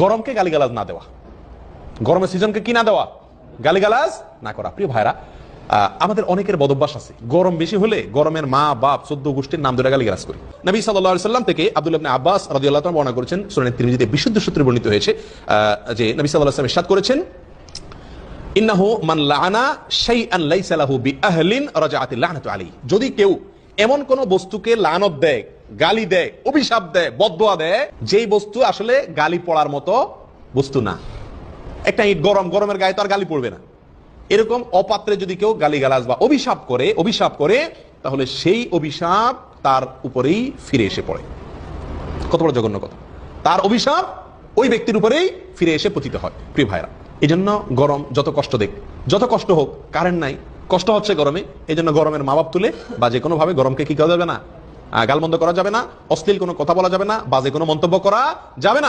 গরমকে গালিগালাজ না দেওয়া, গরমের সিজনকে কি না দেওয়া, গালিগালাজ না করা। প্রিয় ভাইরা, আমাদের অনেকের বদভ্যাস আছে, গরম বেশি হলে গরমের মা বাপ 14 গোষ্ঠীর নাম ধরে গালিগালাজ করি। নবী সাল্লাল্লাহু আলাইহি সাল্লাম থেকে আব্দুল্লাহ ইবনে আব্বাস রাদিয়াল্লাহু তাআলা বর্ণনা করেছেন, সুনান তিরমিজিতে বিশুদ্ধ সূত্রে বর্ণিত হয়েছে যে নবী সাল্লাল্লাহু আলাইহি ওয়াসাল্লাম ইরশাদ করেছেন, ইন্নাহু মান লাআনা শাইআন লাইসা লাহু বিআহলিন রাজাআতিল লা'নাতু আলাইহি। যদি কেউ এমন কোন বস্তুকে লানত দেয়, গালি দেয়, অভিশাপ দেয়, বদদোয়া দেয়, যেই বস্তু আসলে গালি পড়ার মতো বস্তু না, একটা ইট গরমের গায়ে তো আর গালি পড়বে না, এরকম অপাত্রে যদি কেউ গালিগালাজ বা অভিশাপ করে তাহলে সেই অভিশাপ তার উপরেই ফিরে এসে পড়ে। কত বড় জঘন্য কথা! তার অভিশাপ ওই ব্যক্তির উপরেই ফিরে এসে পতিত হয়। প্রিয় ভাইরা, এই জন্য গরম যত কষ্ট দেখ, যত কষ্ট হোক, কারেন্ট নাই, কষ্ট হচ্ছে গরমে, এই জন্য গরমের মা বাপ তুলে বা যে কোনো ভাবে গরমকে কি করা যাবে না, গালমন্দ করা যাবে না, অশ্লীল কোনো কথা বলা যাবে না, বাজে কোনো মন্তব্য করা যাবে না।